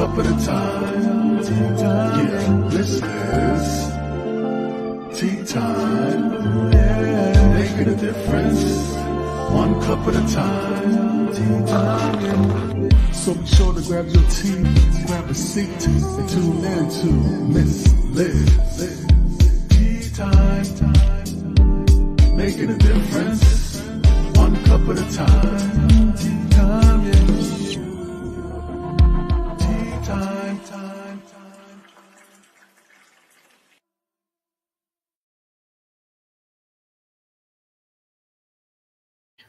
cup at a time. Tea time. Yeah, this is tea time. Yeah. Making a difference. One cup at a time. Tea time. So be sure to grab your tea, grab a seat, and tune in to Miss Liz. Tea time. Making a difference. One cup at a time. Tea time, yeah. Tea time.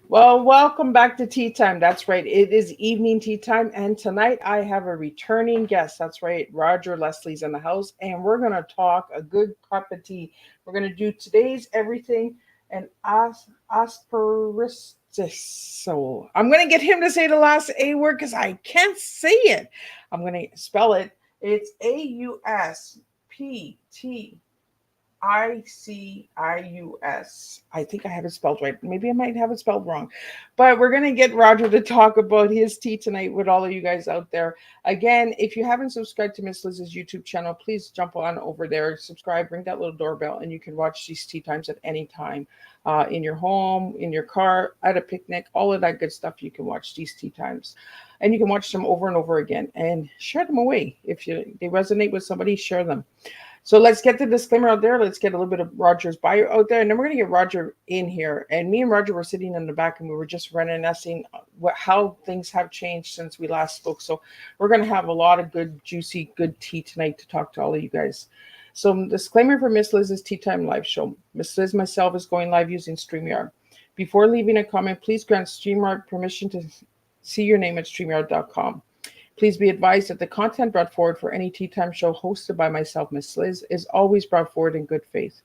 Well, welcome back to Tea Time. That's right. It is evening tea time. And tonight I have a returning guest. That's right. Roger Leslie's in the house. And we're going to talk a good cup of tea. We're going to do today's everything and asperistus. So I'm going to get him to say the last A word because I can't say it. I'm going to spell it. It's AUSPT. ICIUS. I think I have it spelled right. Maybe I might have it spelled wrong. But we're going to get Roger to talk about his tea tonight with all of you guys out there. Again, if you haven't subscribed to Miss Liz's YouTube channel, please jump on over there, subscribe, ring that little doorbell, and you can watch these tea times at any time. In your home, in your car, at a picnic, all of that good stuff. You can watch these tea times. And you can watch them over and over again and share them away. If they resonate with somebody, share them. So let's get the disclaimer out there. Let's get a little bit of Roger's bio out there. And then we're going to get Roger in here. And me and Roger were sitting in the back and we were just reminiscing how things have changed since we last spoke. So we're going to have a lot of good, juicy, good tea tonight to talk to all of you guys. So disclaimer for Miss Liz's Tea Time live show. Miss Liz myself is going live using StreamYard. Before leaving a comment, please grant StreamYard permission to see your name at StreamYard.com. Please be advised that the content brought forward for any Tea Time show hosted by myself, Miss Liz, is always brought forward in good faith.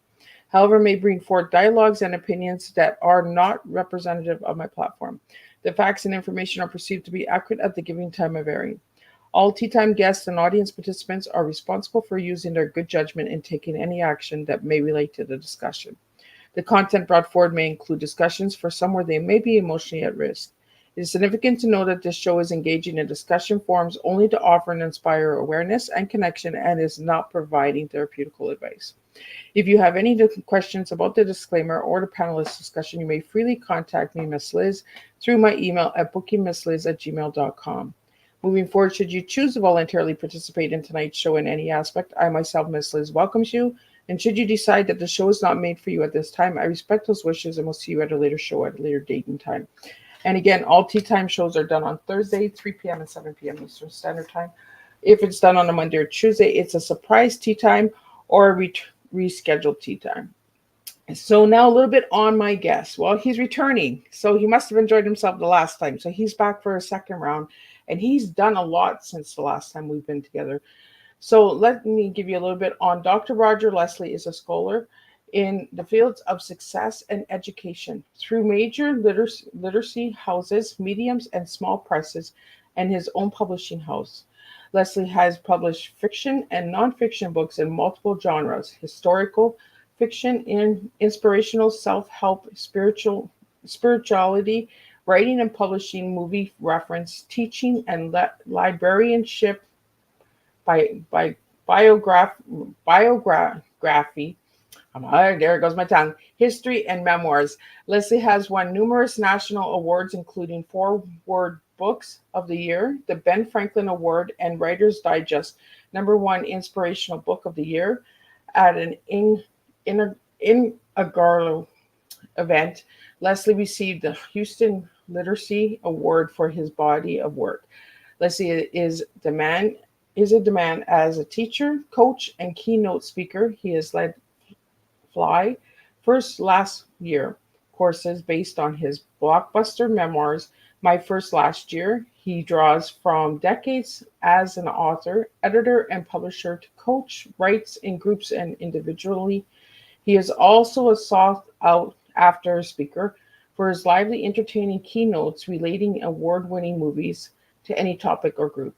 However, may bring forth dialogues and opinions that are not representative of my platform. The facts and information are perceived to be accurate at the given time of airing. All Tea Time guests and audience participants are responsible for using their good judgment in taking any action that may relate to the discussion. The content brought forward may include discussions for some where they may be emotionally at risk. It is significant to know that this show is engaging in discussion forums only to offer and inspire awareness and connection and is not providing therapeutical advice. If you have any questions about the disclaimer or the panelist discussion, you may freely contact me, Miss Liz, through my email at bookingmissliz@gmail.com. Moving forward, should you choose to voluntarily participate in tonight's show in any aspect, I myself, Miss Liz, welcomes you. And should you decide that the show is not made for you at this time, I respect those wishes and will see you at a later show at a later date and time. And again, all Tea Time shows are done on Thursday, 3 p.m. and 7 p.m. Eastern Standard Time. If it's done on a Monday or Tuesday, it's a surprise tea time or a rescheduled tea time. So now a little bit on my guest. Well, he's returning, so he must have enjoyed himself the last time. So he's back for a second round, and he's done a lot since the last time we've been together. So let me give you a little bit on Dr. Roger Leslie is a scholar in the fields of success and education through major literacy houses, mediums, and small presses, and his own publishing house. Leslie has published fiction and nonfiction books in multiple genres: historical fiction, inspirational, self-help, spirituality, writing and publishing, movie reference, teaching, and librarianship, biography. There goes my tongue. History and memoirs. Leslie has won numerous national awards, including ForeWord Books of the Year, the Ben Franklin Award, and Writer's Digest #1 Inspirational Book of the Year at an inaugural event. Leslie received the Houston Literacy Award for his body of work. Leslie is a demand as a teacher, coach, and keynote speaker. He has led Fly First Last Year courses based on his blockbuster memoirs, My First Last Year. He draws from decades as an author, editor, and publisher to coach, writes in groups and individually. He is also a sought-after speaker for his lively, entertaining keynotes relating award-winning movies to any topic or group.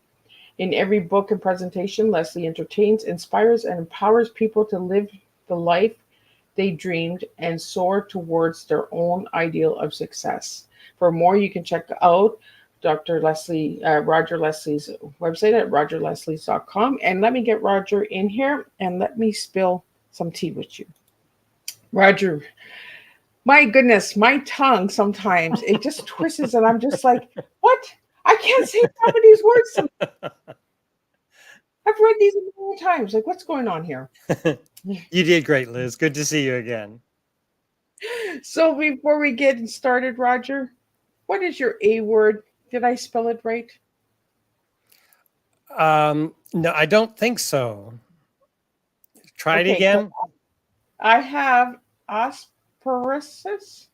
In every book and presentation, Leslie entertains, inspires, and empowers people to live the life they dreamed and soar towards their own ideal of success. For more, you can check out Dr. Leslie, Roger Leslie's website at rogerleslies.com. And let me get Roger in here and let me spill some tea with you. Roger, my goodness, my tongue sometimes it just twists and I'm just like, what? I can't say some of these words. I've read these a million times. Like, what's going on here? You did great, Liz. Good to see you again. So before we get started, Roger, what is your A word? Did I spell it right? No, I don't think so. Try it again. I have auspicious, Auspicious.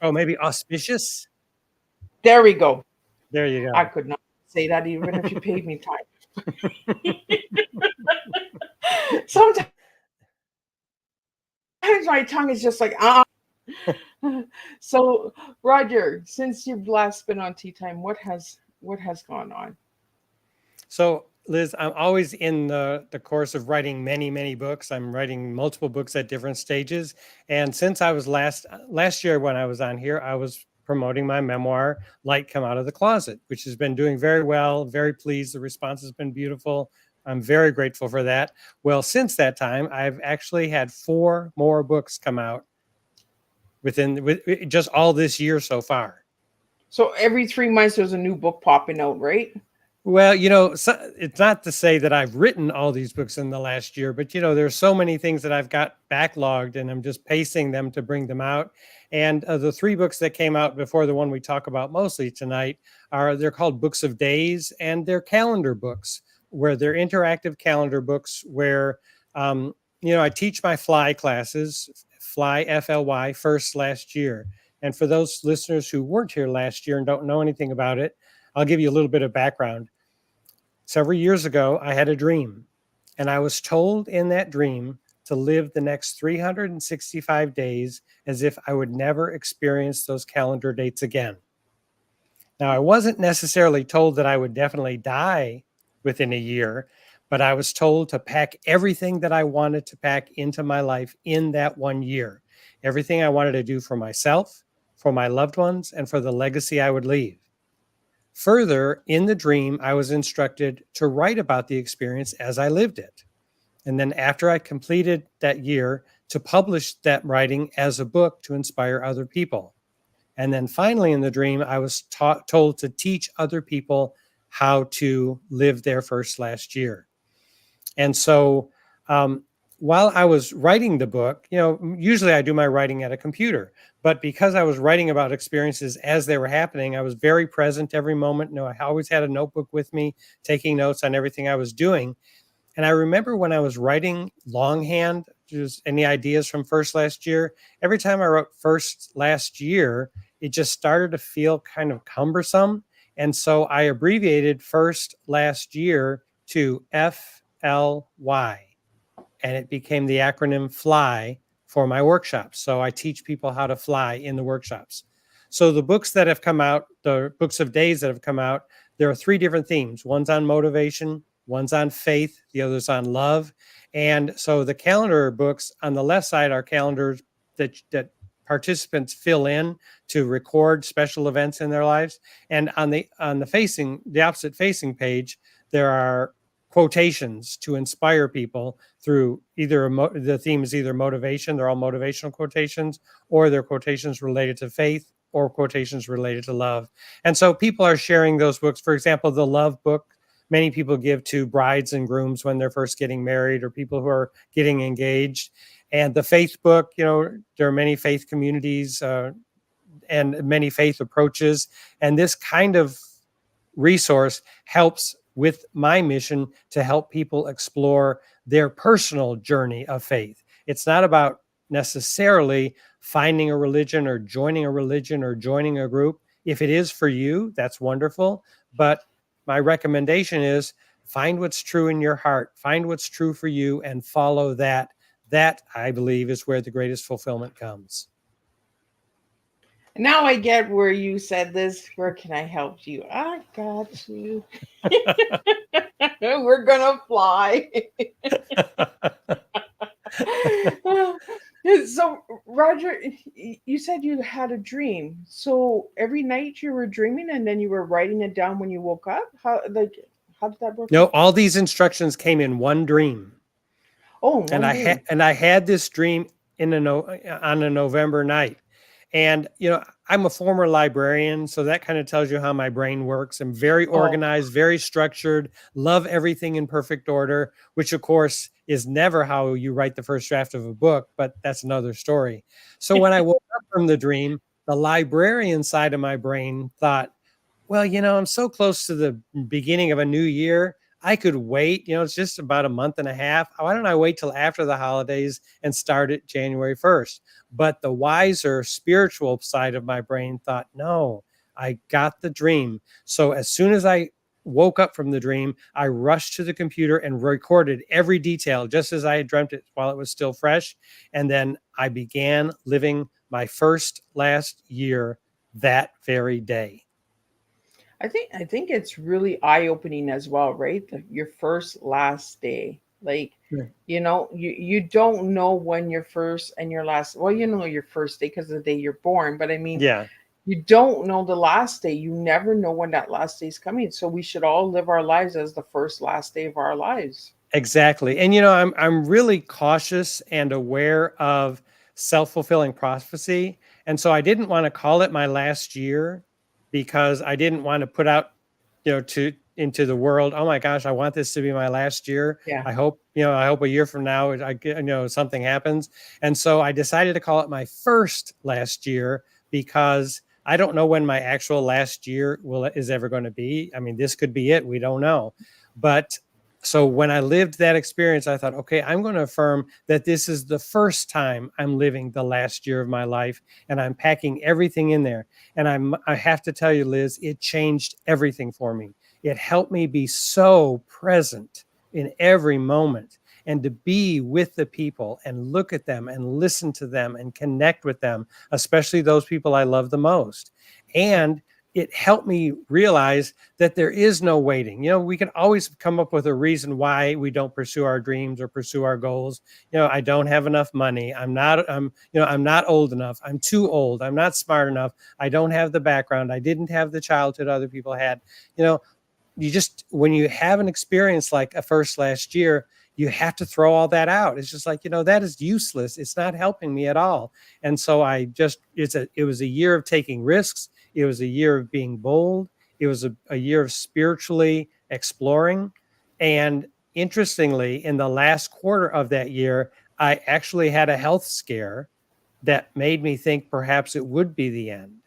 Oh, maybe auspicious? There we go. There you go. I could not say that even if you paid me time. Sometimes my tongue is just like, So, Roger, since you've last been on Tea Time, what has gone on? So, Liz, I'm always in the course of writing many books. I'm writing multiple books at different stages. And since I was last year when I was on here, I was promoting my memoir, Light Come Out of the Closet, which has been doing very well, very pleased. The response has been beautiful. I'm very grateful for that. Well, since that time, I've actually had 4 more books come out with just all this year so far. So every 3 months there's a new book popping out, right? Well, it's not to say that I've written all these books in the last year, but there's so many things that I've got backlogged and I'm just pacing them to bring them out. And the 3 books that came out before the one we talk about mostly tonight they're called Books of Days, and they're calendar books, where they're interactive calendar books where, I teach my FLY classes, FLY, FLY, first last year. And for those listeners who weren't here last year and don't know anything about it, I'll give you a little bit of background. Several years ago, I had a dream, and I was told in that dream to live the next 365 days as if I would never experience those calendar dates again. Now, I wasn't necessarily told that I would definitely die within a year, but I was told to pack everything that I wanted to pack into my life in that 1 year. Everything I wanted to do for myself, for my loved ones, and for the legacy I would leave. Further, in the dream, I was instructed to write about the experience as I lived it. And then after I completed that year, to publish that writing as a book to inspire other people. And then finally in the dream, I was told to teach other people how to live their first last year. And so while I was writing the book, usually I do my writing at a computer, but because I was writing about experiences as they were happening, I was very present every moment. I always had a notebook with me, taking notes on everything I was doing. And I remember when I was writing longhand, just any ideas from first last year, every time I wrote first last year, it just started to feel kind of cumbersome. And so I abbreviated first last year to FLY. And it became the acronym FLY for my workshops. So I teach people how to fly in the workshops. So the books that have come out, the Books of Days that have come out, there are 3 different themes. One's on motivation, one's on faith, the other's on love. And so the calendar books on the left side are calendars that participants fill in to record special events in their lives. And on the opposite facing page, there are quotations to inspire people through either the theme is either motivation, they're all motivational quotations, or they're quotations related to faith or quotations related to love. And so people are sharing those books. For example, the love book, many people give to brides and grooms when they're first getting married or people who are getting engaged. And the faith book, there are many faith communities and many faith approaches. And this kind of resource helps with my mission to help people explore their personal journey of faith. It's not about necessarily finding a religion or joining a group. If it is for you, that's wonderful. But my recommendation is find what's true in your heart, find what's true for you, and follow that. That, I believe, is where the greatest fulfillment comes. Now I get where you said this. Where can I help you? I got you. We're gonna fly. So, Roger, you said you had a dream. So every night you were dreaming, and then you were writing it down when you woke up. How did that work No, out? all these instructions came in one dream. Oh, And one dream. I had this dream on a November night. And I'm a former librarian, so that kind of tells you how my brain works. I'm very Oh, organized, very structured, love everything in perfect order, which of course is never how you write the first draft of a book, but that's another story. So when I woke up from the dream, the librarian side of my brain thought, well, I'm so close to the beginning of a new year. I could wait. It's just about a month and a half. Why don't I wait till after the holidays and start it January 1st? But the wiser spiritual side of my brain thought, no, I got the dream. So as soon as I woke up from the dream, I rushed to the computer and recorded every detail just as I had dreamt it while it was still fresh. And then I began living my last year that very day. I think it's really eye opening as well, right? Your first last day, like Yeah. you don't know when your first and your last. Well, you know your first day because of the day you're born, but I mean, Yeah. you don't know the last day. You never know when that last day is coming. So we should all live our lives as the first last day of our lives. Exactly. And I'm really cautious and aware of self-fulfilling prophecy. And so I didn't want to call it my last year because I didn't want to put out, to into the world, oh my gosh, I want this to be my last year. Yeah. I hope a year from now I get, something happens. And so I decided to call it my first last year because I don't know when my actual last year is ever going to be. I mean, this could be it. We don't know. But so when I lived that experience, I thought, okay, I'm going to affirm that this is the first time I'm living the last year of my life, and I'm packing everything in there. And I have to tell you, Liz, it changed everything for me. It helped me be so present in every moment and to be with the people and look at them and listen to them and connect with them, especially those people I love the most. And it helped me realize that there is no waiting. We can always come up with a reason why we don't pursue our dreams or pursue our goals. I don't have enough money. I'm not old enough. I'm too old. I'm not smart enough. I don't have the background. I didn't have the childhood other people had. When you have an experience like a first last year, you have to throw all that out. It's just like, that is useless. It's not helping me at all. And so it was a year of taking risks. It was a year of being bold. It was a year of spiritually exploring. And interestingly, in the last quarter of that year, I actually had a health scare that made me think perhaps it would be the end.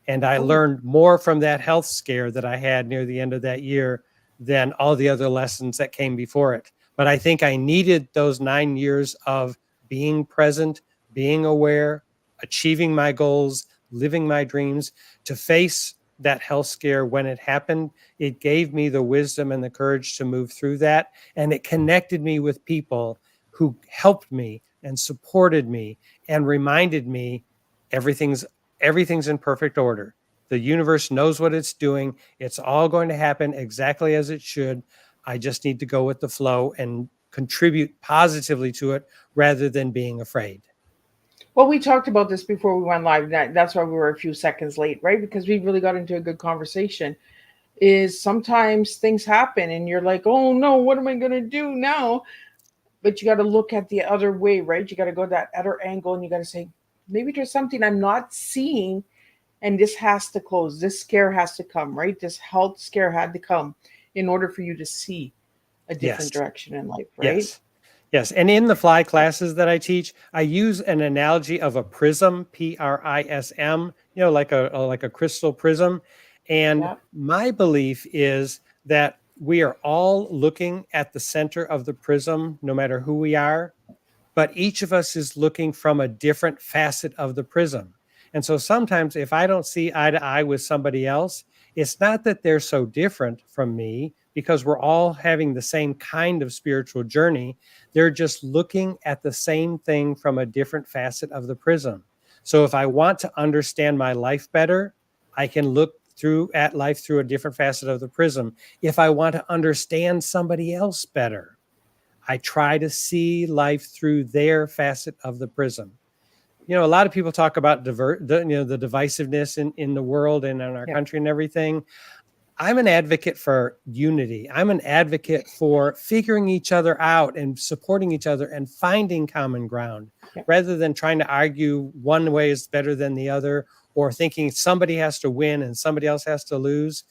And I Oh, learned more from that health scare that I had near the end of that year than all the other lessons that came before it. But I think I needed those 9 years of being present, being aware, achieving my goals, living my dreams to face that health scare when it happened. It gave me the wisdom and the courage to move through that. And it connected me with people who helped me and supported me and reminded me everything's in perfect order. The universe knows what it's doing. It's all going to happen exactly as it should. I just need to go with the flow and contribute positively to it rather than being afraid. well, we talked about this before we went live. That's why we were a few seconds late, right? Because we really got into a good conversation. Is sometimes things happen and you're like, oh no, what am I going to do now? But you got to look at the other way, right? You got to go that other angle and you got to say, maybe there's something I'm not seeing and this has to close. This scare has to come, right? This health scare had to come in order for you to see a different Yes. direction in life, right? Yes. Yes. And in the fly classes that I teach, I use an analogy of a prism, PRISM, like a crystal prism. And Yeah. my belief is that we are all looking at the center of the prism, no matter who we are, but each of us is looking from a different facet of the prism. And so sometimes if I don't see eye to eye with somebody else, it's not that they're so different from me because we're all having the same kind of spiritual journey. They're just looking at the same thing from a different facet of the prism. So if I want to understand my life better, I can look at life through a different facet of the prism. If I want to understand somebody else better, I try to see life through their facet of the prism. a lot of people talk about the divisiveness in the world and in our Yeah. country and everything. I'm an advocate for unity. I'm an advocate for figuring each other out and supporting each other and finding common ground, Yeah. rather than trying to argue one way is better than the other, or thinking somebody has to win and somebody else has to lose.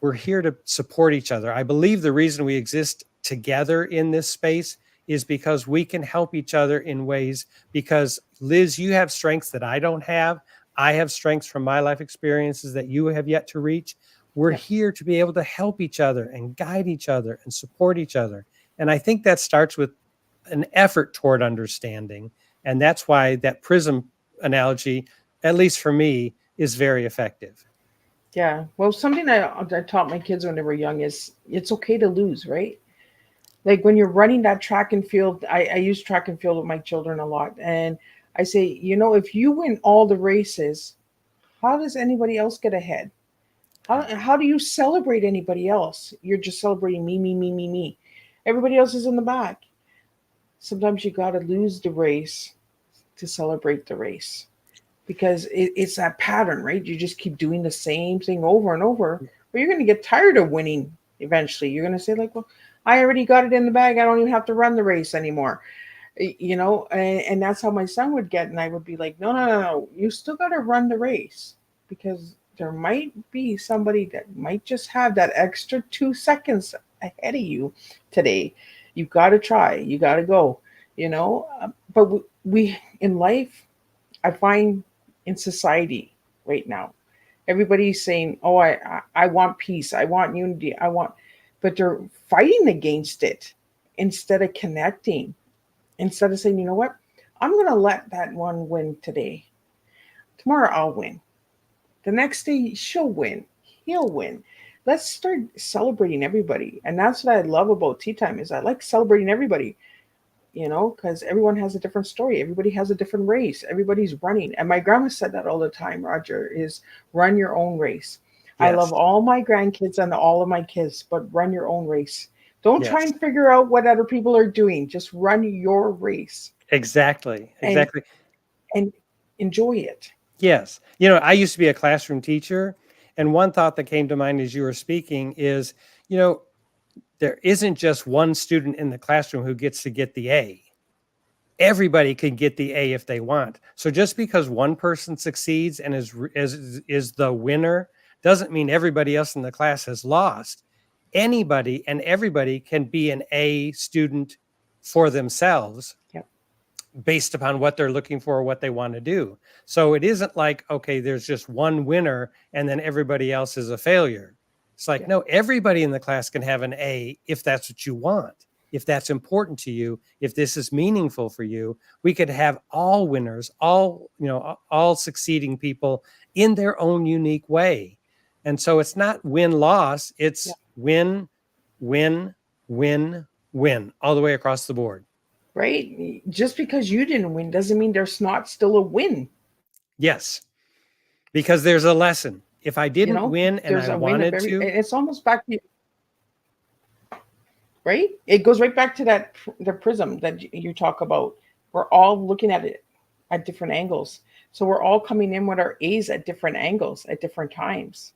We're here to support each other. I believe the reason we exist together in this space is because we can help each other in ways, because Liz, you have strengths that I don't have. I have strengths from my life experiences that you have yet to reach. We're Yeah. here to be able to help each other and guide each other and support each other. And I think that starts with an effort toward understanding. And that's why that prism analogy, at least for me, is very effective. Yeah. Well, something I taught my kids when they were young is it's okay to lose, right? Like when you're running that track and field, I use track and field with my children a lot. And I say, if you win all the races, how does anybody else get ahead? How do you celebrate anybody else? You're just celebrating me, me, me, me, me. Everybody else is in the back. Sometimes you got to lose the race to celebrate the race, because it's that pattern, right? You just keep doing the same thing over and over, but you're going to get tired of winning eventually. You're going to say, like, well, I already got it in the bag. I don't even have to run the race anymore. And that's how my son would get. And I would be like, no, no, no, no. You still got to run the race, because there might be somebody that might just have that extra 2 seconds ahead of you today. You got to try. You got to go, But we in life, I find in society right now, everybody's saying, oh, I want peace. I want unity. But they're fighting against it instead of connecting, instead of saying, you know what, I'm going to let that one win today. Tomorrow I'll win. The next day she'll win. He'll win. Let's start celebrating everybody. And that's what I love about Tea Time is I like celebrating everybody, because everyone has a different story. Everybody has a different race. Everybody's running. And my grandma said that all the time, Roger, is run your own race. I Yes. love all my grandkids and all of my kids, but run your own race. Don't try Yes. and figure out what other people are doing. Just run your race. Exactly. And enjoy it. Yes. I used to be a classroom teacher, and one thought that came to mind as you were speaking is, there isn't just one student in the classroom who gets to get the A. Everybody can get the A if they want. So just because one person succeeds and is the winner doesn't mean everybody else in the class has lost. Anybody and everybody can be an A student for themselves. Yep. Based upon what they're looking for or what they want to do. So it isn't like, okay, there's just one winner and then everybody else is a failure. It's like, no, everybody in the class can have an A if that's what you want, if that's important to you, if this is meaningful for you. We could have all winners, all succeeding people in their own unique way. And so it's not win-loss, it's win, win, win, win, all the way across the board. Right? Just because you didn't win doesn't mean there's not still a win. Yes, because there's a lesson. If I didn't win and I wanted to, it's almost back to, right? It goes right back to the prism that you talk about. We're all looking at it at different angles. So we're all coming in with our A's at different angles at different times.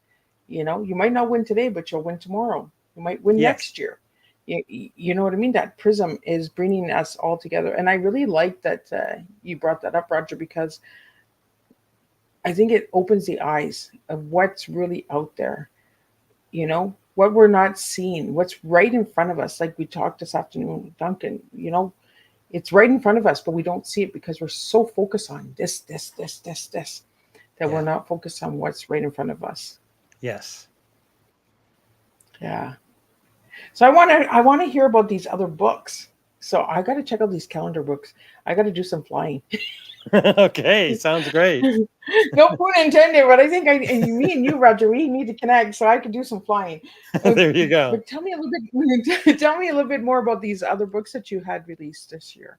You might not win today, but you'll win tomorrow. You might win next year. You know what I mean? That prism is bringing us all together. And I really like that you brought that up, Roger, because I think it opens the eyes of what's really out there, what we're not seeing, what's right in front of us. Like we talked this afternoon with Duncan, it's right in front of us, but we don't see it because we're so focused on this, that we're not focused on what's right in front of us. Yes. Yeah. So I want to hear about these other books. So I got to check out these calendar books. I got to do some flying. Okay, sounds great. No pun intended, but I think me and you, Roger, we need to connect so I could do some flying. There you go. But tell me a little bit more about these other books that you had released this year.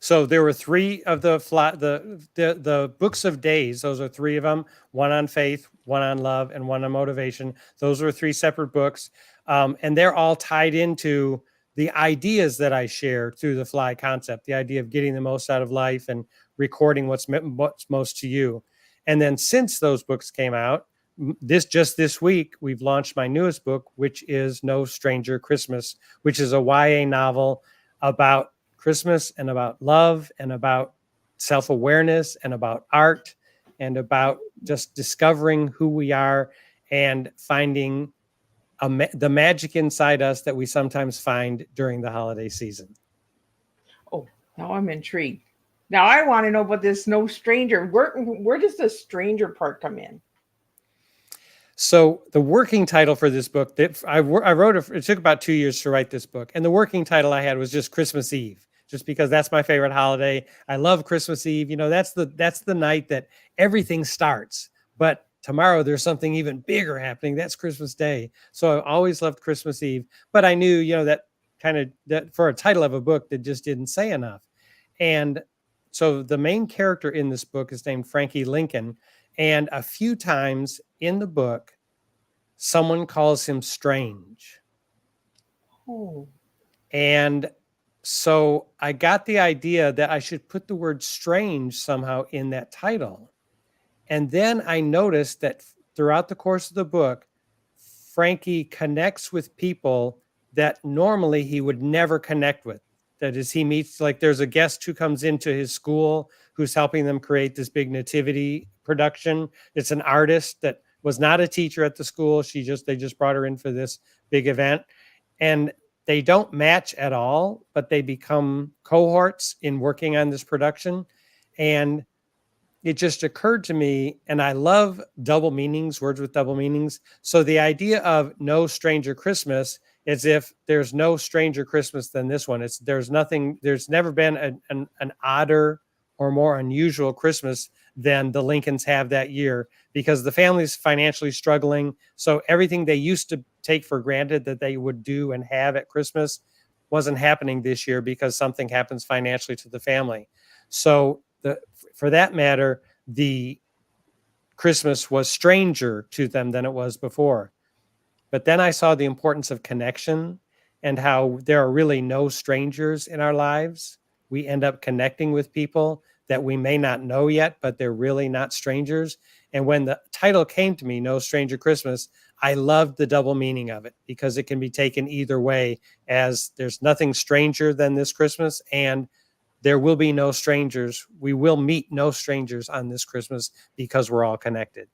So there were 3 of the books of days. Those are 3 of them. One on faith, one on love, and one on motivation. Those are 3 separate books. And they're all tied into the ideas that I share through the fly concept, the idea of getting the most out of life and recording what's most to you. And then since those books came out, this week, we've launched my newest book, which is No Stranger Christmas, which is a YA novel about Christmas and about love and about self-awareness and about art and about just discovering who we are and finding the magic inside us that we sometimes find during the holiday season. Oh, now I'm intrigued. Now I want to know about this No Stranger. Where does the stranger part come in? So the working title for this book that I wrote, it took about 2 years to write this book. And the working title I had was just Christmas Eve, just because that's my favorite holiday. I love Christmas Eve. You know, that's the night that everything starts. But tomorrow there's something even bigger happening. That's Christmas Day. So I always loved Christmas Eve. But I knew, you know, that for a title of a book that just didn't say enough. And so the main character in this book is named Frankie Lincoln. And a few times in the book, someone calls him strange. Oh. And so I got the idea that I should put the word strange somehow in that title. And then I noticed that throughout the course of the book, Frankie connects with people that normally he would never connect with. That is, he meets, like, there's a guest who comes into his school who's helping them create this big nativity production. It's an artist that was not a teacher at the school. They just brought her in for this big event. And they don't match at all, but they become cohorts in working on this production. And it just occurred to me, and I love double meanings, words with double meanings. So the idea of No Stranger Christmas, as if there's no stranger Christmas than this one. There's never been an odder or more unusual Christmas than the Lincolns have that year, because the family's financially struggling. So everything they used to take for granted that they would do and have at Christmas wasn't happening this year because something happens financially to the family. So for that matter, the Christmas was stranger to them than it was before. But then I saw the importance of connection and how there are really no strangers in our lives. We end up connecting with people that we may not know yet, but they're really not strangers. And when the title came to me, No Stranger Christmas, I loved the double meaning of it, because it can be taken either way, as there's nothing stranger than this Christmas, and there will be no strangers. We will meet no strangers on this Christmas because we're all connected.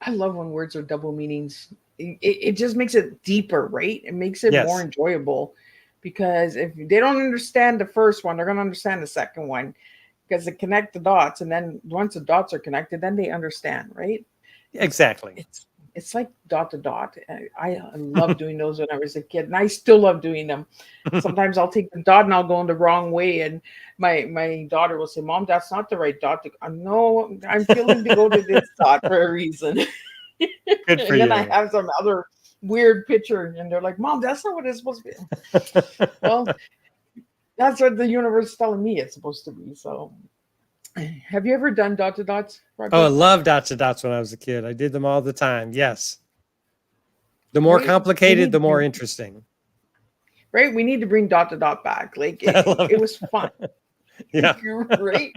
I love when words are double meanings. It just makes it deeper, right? It makes it more enjoyable, because if they don't understand the first one, they're going to understand the second one, because they connect the dots. And then once the dots are connected, then they understand, right? Exactly. It's like dot to dot. I love doing those when I was a kid, and I still love doing them. Sometimes I'll take the dot and I'll go in the wrong way, and my daughter will say, "Mom, that's not the right dot." No, I'm feeling to go to this dot for a reason. Good for and then you. I have some other weird picture, and they're like, "Mom, that's not what it's supposed to be." Well, that's what the universe is telling me it's supposed to be. So, have you ever done dot to dots, Roger? Oh, I loved dot to dots when I was a kid. I did them all the time. Yes. The more complicated, the more interesting. Right? We need to bring dot to dot back. Like, it was fun. Yeah. Right?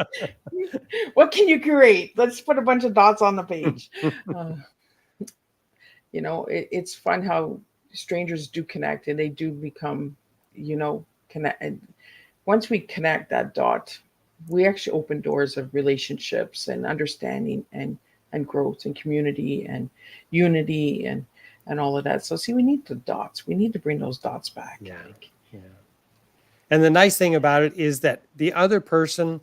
What can you create? Let's put a bunch of dots on the page. You know, it's fun how strangers do connect, and they do become, you know, connect. And once we connect that dot, we actually open doors of relationships and understanding and growth and community and unity and all of that. So see, we need the dots. We need to bring those dots back. Yeah. Yeah. And the nice thing about it is that the other person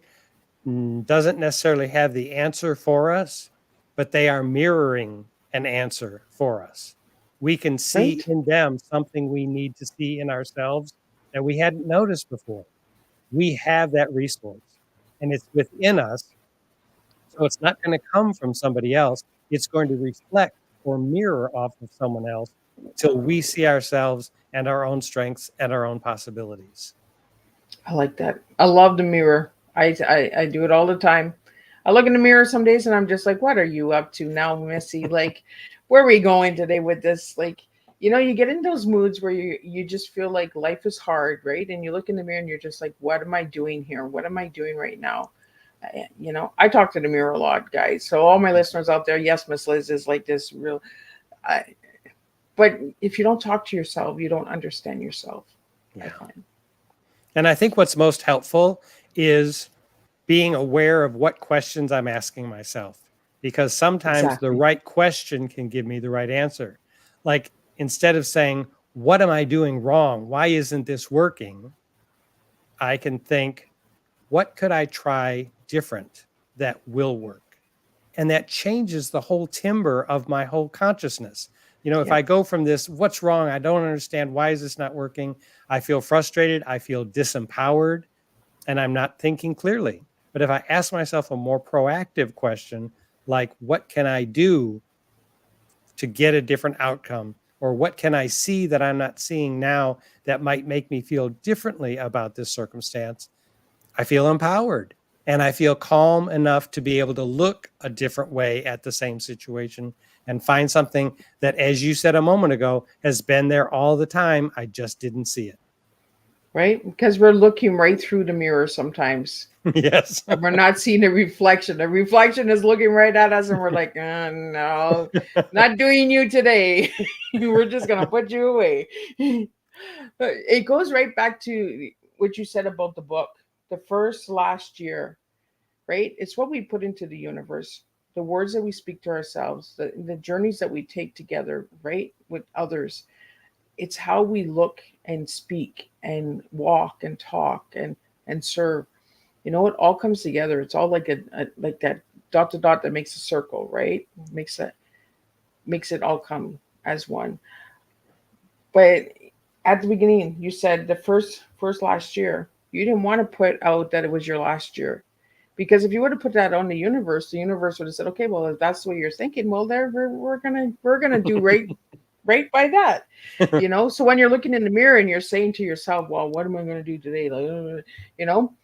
doesn't necessarily have the answer for us, but they are mirroring an answer for us. We can see in them something we need to see in ourselves that we hadn't noticed before. We have that resource, and it's within us. So it's not going to come from somebody else. It's going to reflect or mirror off of someone else till we see ourselves and our own strengths and our own possibilities. I like that. I love the mirror. I do it all the time. I look in the mirror some days and I'm just like, what are you up to now, Missy? Like, where are we going today with this? Like, you know, you get in those moods where you just feel like life is hard, right? And you look in the mirror and you're just like, what am I doing here? What am I doing right now? You know, I talk to the mirror a lot, guys. So all my listeners out there, yes, Miss Liz is like this real. I, but if you don't talk to yourself, you don't understand yourself. I Yeah. find. And I think what's most helpful is being aware of what questions I'm asking myself, because sometimes the Exactly. right question can give me the right answer. Like, instead of saying, what am I doing wrong? Why isn't this working? I can think, what could I try different that will work? And that changes the whole timbre of my whole consciousness. You know, if Yeah. I go from this, what's wrong? I don't understand. Why is this not working? I feel frustrated. I feel disempowered, and I'm not thinking clearly. But if I ask myself a more proactive question, like, what can I do to get a different outcome? Or what can I see that I'm not seeing now that might make me feel differently about this circumstance? I feel empowered, and I feel calm enough to be able to look a different way at the same situation and find something that, as you said a moment ago, has been there all the time. I just didn't see it. Right? Because we're looking right through the mirror sometimes. Yes. And we're not seeing a reflection. The reflection is looking right at us, and we're like, no, not doing you today. We're just going to put you away. But it goes right back to what you said about the book. The first last year, right? It's what we put into the universe, the words that we speak to ourselves, the journeys that we take together, right? With others. It's how we look and speak and walk and talk and serve. You know, it all comes together. It's all like a like that dot to dot that makes a circle, right? Makes it all come as one. But at the beginning, you said the first last year, you didn't want to put out that it was your last year. Because if you would have put that on the universe would have said, okay, well, if that's what you're thinking, well, there we're gonna do right by that, you know. So when you're looking in the mirror and you're saying to yourself, well, what am I going to do today, like, you know,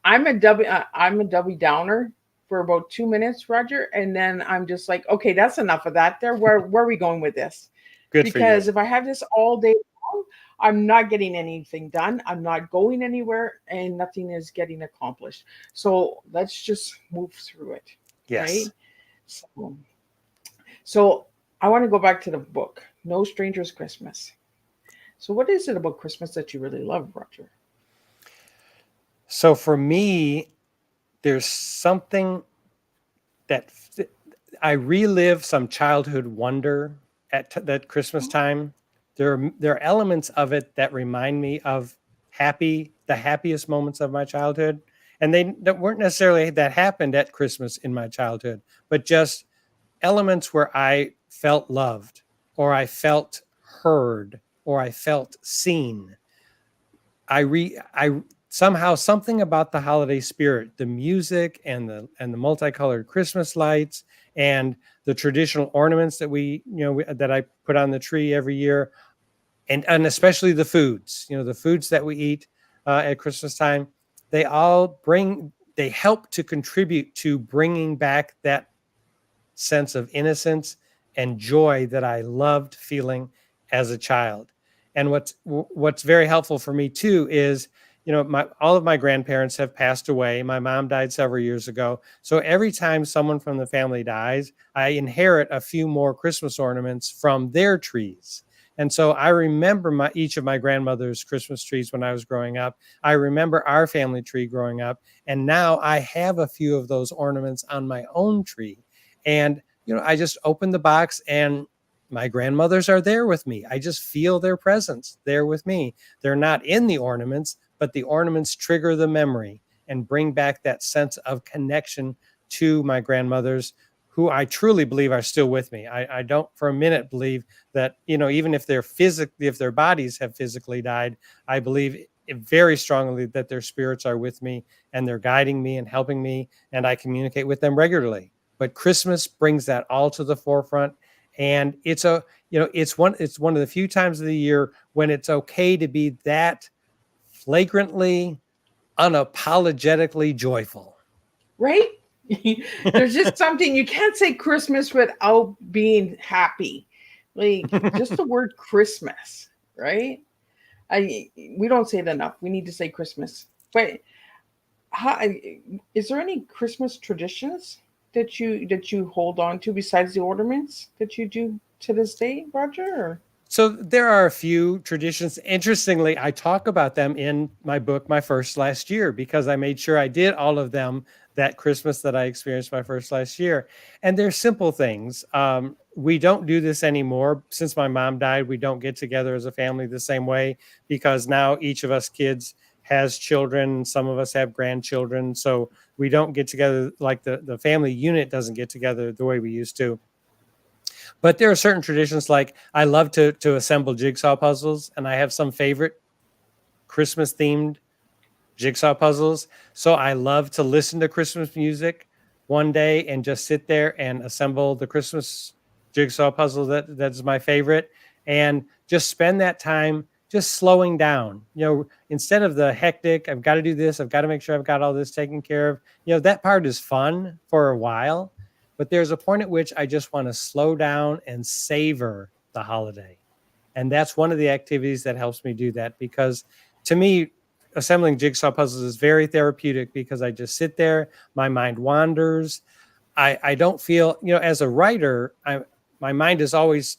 I'm a Debbie Downer for about 2 minutes, Roger, and then I'm just like, okay, that's enough of that. There, where are we going with this? Good for you. Because if I have this all day long, I'm not getting anything done. I'm not going anywhere, and nothing is getting accomplished. So let's just move through it, right? Yes. So I want to go back to the book, No Stranger's Christmas. So what is it about Christmas that you really love, Roger? So for me, there's something that I relive some childhood wonder at that Christmas time. There are elements of it that remind me of the happiest moments of my childhood, and they that weren't necessarily that happened at Christmas in my childhood, but just elements where I felt loved, or I felt heard, or I felt seen. I somehow something about the holiday spirit, the music and the multicolored Christmas lights and the traditional ornaments that that I put on the tree every year, and especially the foods, the foods that we eat at Christmas time, they help to contribute to bringing back that sense of innocence and joy that I loved feeling as a child. And what's very helpful for me too is, all of my grandparents have passed away. My mom died several years ago. So every time someone from the family dies, I inherit a few more Christmas ornaments from their trees. And so I remember each of my grandmother's Christmas trees when I was growing up. I remember our family tree growing up. And now I have a few of those ornaments on my own tree. And, I just open the box and my grandmothers are there with me. I just feel their presence there with me. They're not in the ornaments, but the ornaments trigger the memory and bring back that sense of connection to my grandmothers, who I truly believe are still with me. I don't for a minute believe that, even if if their bodies have physically died, I believe very strongly that their spirits are with me and they're guiding me and helping me, and I communicate with them regularly. But Christmas brings that all to the forefront. And it's one of the few times of the year when it's okay to be that flagrantly, unapologetically joyful. Right? There's just something you can't say Christmas without being happy. Like just the word Christmas, right? We don't say it enough. We need to say Christmas. But how, is there any Christmas traditions that you hold on to besides the ornaments that you do to this day, Roger? Or? So there are a few traditions. Interestingly, I talk about them in my book, My First Last Year, because I made sure I did all of them that Christmas that I experienced my first last year. And they're simple things. We don't do this anymore. Since my mom died, we don't get together as a family the same way because now each of us kids has children. Some of us have grandchildren. So we don't get together like the family unit doesn't get together the way we used to. But there are certain traditions, like I love to assemble jigsaw puzzles, and I have some favorite Christmas themed jigsaw puzzles. So I love to listen to Christmas music one day and just sit there and assemble the Christmas jigsaw puzzle that's my favorite, and just spend that time just slowing down. Instead of the hectic, I've got to do this, I've got to make sure I've got all this taken care of. That part is fun for a while, but there's a point at which I just want to slow down and savor the holiday. And that's one of the activities that helps me do that, because to me, assembling jigsaw puzzles is very therapeutic because I just sit there, my mind wanders. I don't feel, as a writer, my mind is always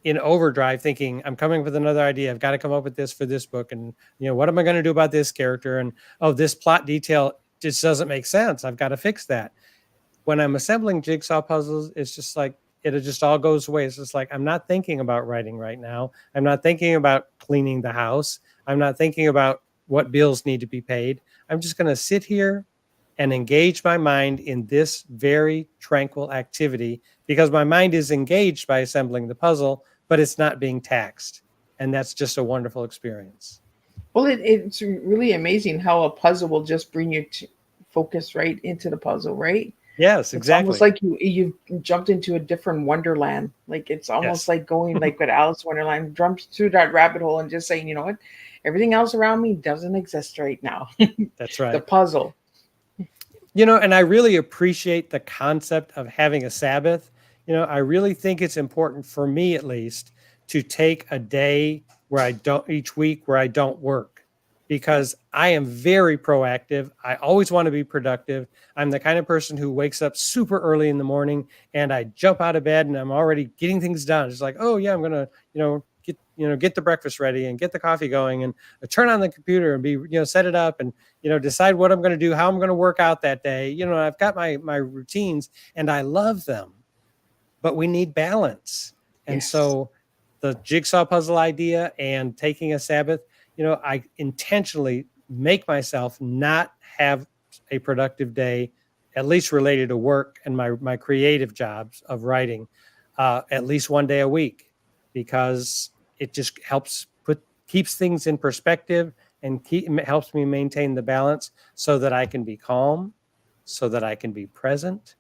in overdrive thinking, I'm coming up with another idea. I've got to come up with this for this book. And, what am I going to do about this character? And, oh, this plot detail just doesn't make sense. I've got to fix that. When I'm assembling jigsaw puzzles, it's just like, it just all goes away. It's just like, I'm not thinking about writing right now. I'm not thinking about cleaning the house. I'm not thinking about what bills need to be paid. I'm just going to sit here and engage my mind in this very tranquil activity, because my mind is engaged by assembling the puzzle, but it's not being taxed. And that's just a wonderful experience. Well, it's really amazing how a puzzle will just bring you to focus right into the puzzle, right? Yes, It's exactly. almost like you've jumped into a different wonderland. Like it's almost Yes. like going like with Alice Wonderland, jumps through that rabbit hole and just saying, you know what, everything else around me doesn't exist right now. That's The right. puzzle. And I really appreciate the concept of having a Sabbath. I really think it's important, for me at least, to take a day each week where I don't work, because I am very proactive. I always want to be productive. I'm the kind of person who wakes up super early in the morning and I jump out of bed and I'm already getting things done. It's like, oh yeah, I'm going to, get the breakfast ready and get the coffee going and turn on the computer and set it up and, decide what I'm going to do, how I'm going to work out that day. I've got my routines and I love them, but we need balance. And Yes. so the jigsaw puzzle idea and taking a Sabbath, I intentionally make myself not have a productive day, at least related to work and my creative jobs of writing, at least one day a week, because it just keeps things in perspective and helps me maintain the balance so that I can be calm, so that I can be present,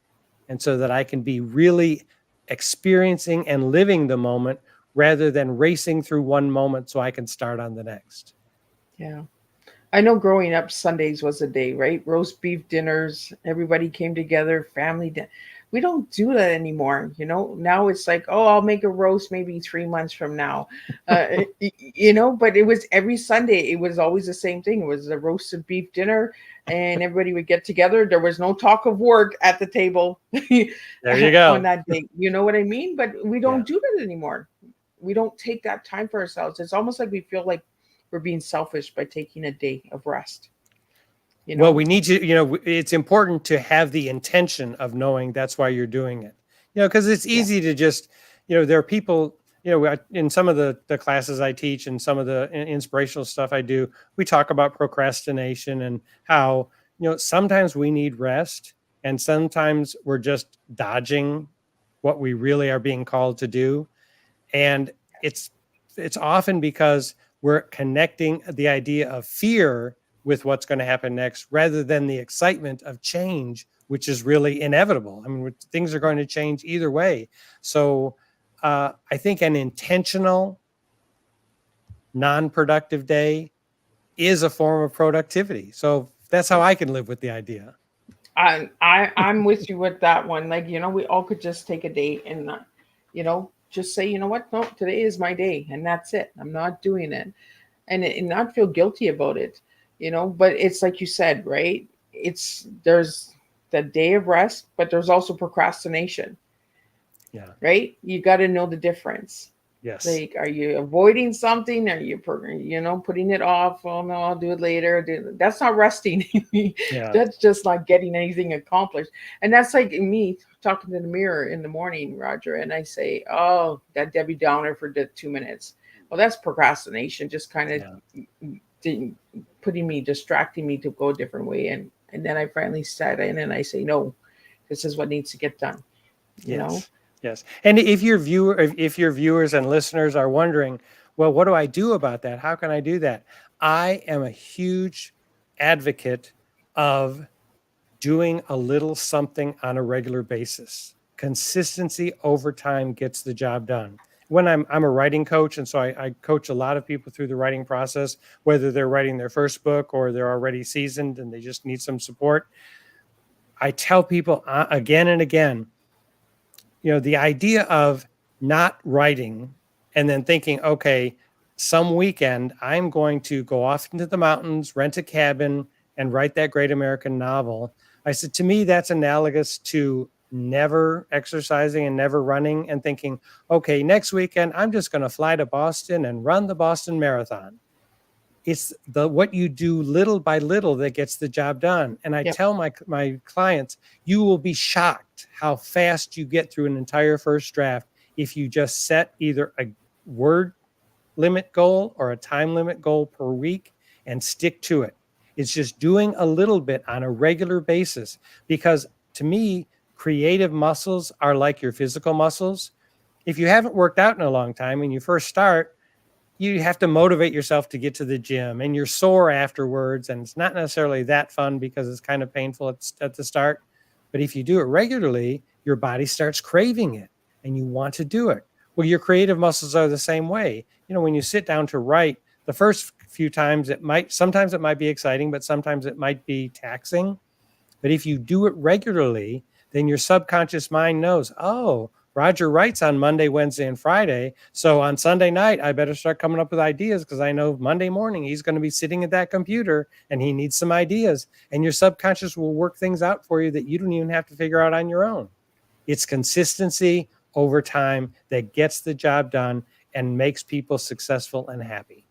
and so that I can be really experiencing and living the moment rather than racing through one moment so I can start on the next. Yeah. I know growing up, Sundays was a day, right? Roast beef dinners, everybody came together, we don't do that anymore. Now it's like, oh, I'll make a roast maybe 3 months from now. But it was every Sunday. It was always the same thing. It was a roasted beef dinner and everybody would get together. There was no talk of work at the table. There you go. On that day. You know what I mean? But we don't Yeah. do that anymore. We don't take that time for ourselves. It's almost like we feel like we're being selfish by taking a day of rest. Well, we need to, it's important to have the intention of knowing that's why you're doing it, because it's easy to just, there are people, in some of the classes I teach and some of the inspirational stuff I do, we talk about procrastination and how, sometimes we need rest and sometimes we're just dodging what we really are being called to do. And it's often because we're connecting the idea of fear with what's going to happen next rather than the excitement of change, which is really inevitable. I mean, things are going to change either way. So I think an intentional, non-productive day is a form of productivity. So that's how I can live with the idea. I'm with you with that one. Like, we all could just take a day and, just say, you know what? No, today is my day and that's it. I'm not doing it. And not feel guilty about it, but it's like you said, right? there's the day of rest, but there's also procrastination, Yeah. right? You got to know the difference. Yes. Like, are you avoiding something? Are you, putting it off? Oh no, I'll do it later. That's not resting. Yeah. That's just not getting anything accomplished. And that's like me talking to the mirror in the morning, Roger, and I say, "Oh, that Debbie Downer for the 2 minutes." Well, that's procrastination, just kind of distracting me to go a different way. And then I finally sat in and I say, "No, this is what needs to get done." You know. Yes. Yes. And if your viewers and listeners are wondering, well, what do I do about that? How can I do that? I am a huge advocate of doing a little something on a regular basis. Consistency over time gets the job done. When I'm a writing coach, and so I coach a lot of people through the writing process, whether they're writing their first book or they're already seasoned and they just need some support. I tell people again and again, the idea of not writing and then thinking, okay, some weekend I'm going to go off into the mountains, rent a cabin, and write that great American novel. I said, to me, that's analogous to never exercising and never running and thinking, okay, next weekend I'm just going to fly to Boston and run the Boston Marathon. It's what you do little by little that gets the job done. And I tell my clients, you will be shocked how fast you get through an entire first draft if you just set either a word limit goal or a time limit goal per week and stick to it. It's just doing a little bit on a regular basis, because to me, creative muscles are like your physical muscles. If you haven't worked out in a long time and you first start, you have to motivate yourself to get to the gym and you're sore afterwards. And it's not necessarily that fun because it's kind of painful at the start. But if you do it regularly, your body starts craving it and you want to do it. Well, your creative muscles are the same way. When you sit down to write, the first few times sometimes it might be exciting, but sometimes it might be taxing. But if you do it regularly, then your subconscious mind knows, oh, Roger writes on Monday, Wednesday, and Friday. So on Sunday night, I better start coming up with ideas because I know Monday morning he's going to be sitting at that computer and he needs some ideas. And your subconscious will work things out for you that you don't even have to figure out on your own. It's consistency over time that gets the job done and makes people successful and happy.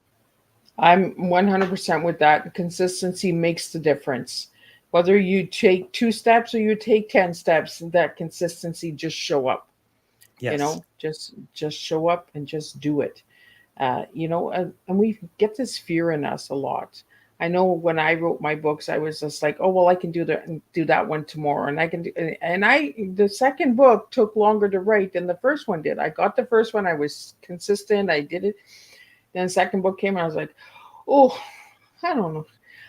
I'm 100% with that. Consistency makes the difference. Whether you take 2 steps or you take 10 steps, that consistency just show up. Yes. Just show up and just do it. And we get this fear in us a lot. I know when I wrote my books, I was just like, oh, well, I can do that one tomorrow. And I can do, and the second book took longer to write than the first one did. I got the first one. I was consistent. I did it. Then the second book came and I was like, oh, I don't know.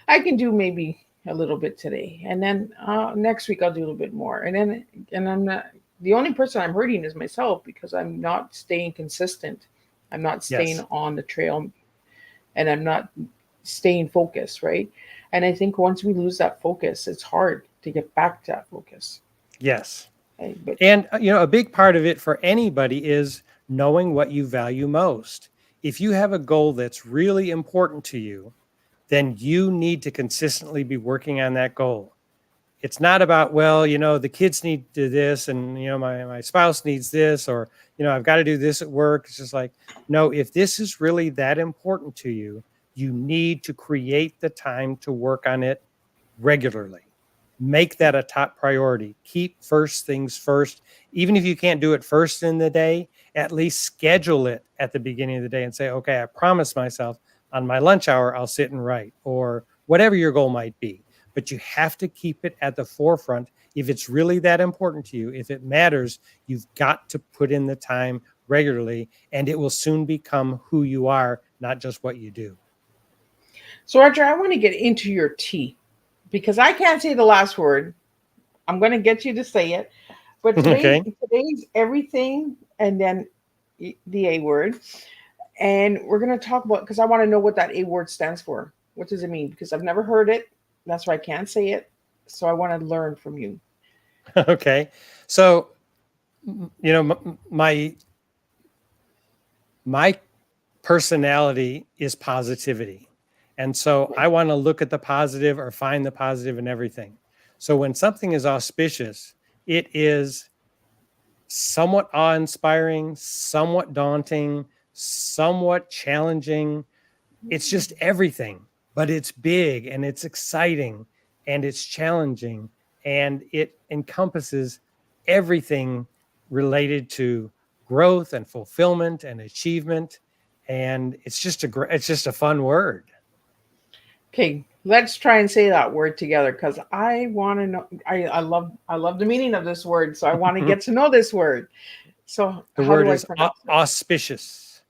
I can do maybe a little bit today. And then next week I'll do a little bit more. And I'm not, the only person I'm hurting is myself because I'm not staying consistent. I'm not staying on the trail and I'm not staying focused, right? And I think once we lose that focus, it's hard to get back to that focus. Yes. Okay, and a big part of it for anybody is knowing what you value most. If you have a goal that's really important to you, then you need to consistently be working on that goal. It's not about, well, the kids need to do this and, my spouse needs this, or, I've got to do this at work. It's just like, no, if this is really that important to you, you need to create the time to work on it regularly. Make that a top priority. Keep first things first. Even if you can't do it first in the day, at least schedule it at the beginning of the day and say, okay, I promise myself on my lunch hour, I'll sit and write, or whatever your goal might be. But you have to keep it at the forefront. If it's really that important to you, if it matters, you've got to put in the time regularly, and it will soon become who you are, not just what you do. So, Roger, I want to get into your tea because I can't say the last word. I'm going to get you to say it. But today's everything and then the A word. And we're going to talk about, because I want to know what that A word stands for. What does it mean? Because I've never heard it. That's why I can't say it. So I want to learn from you. Okay. So, my personality is positivity. And so I want to look at the positive or find the positive in everything. So when something is auspicious, it is somewhat awe-inspiring, somewhat daunting, somewhat challenging. It's just everything, but it's big and it's exciting and it's challenging, and it encompasses everything related to growth and fulfillment and achievement. And it's just a fun word. Okay, let's try and say that word together because I want to know. I love the meaning of this word, so I want to get to know this word. So The how word do I is pronounce it? auspicious.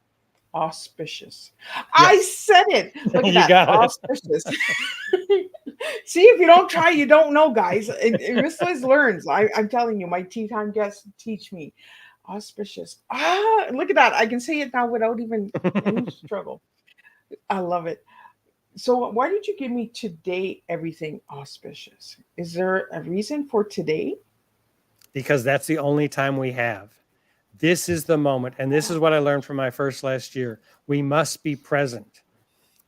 Auspicious. Yep. I said it. Look at You that. got it. Auspicious. See, if you don't try, you don't know, guys. And Miss Liz learns. I'm telling you, my tea time guests teach me. Auspicious. Ah, look at that. I can say it now without even any struggle. I love it. So, why did you give me today everything auspicious? Is there a reason for today? Because that's the only time we have. This is the moment. And this is what I learned from my first last year. We must be present.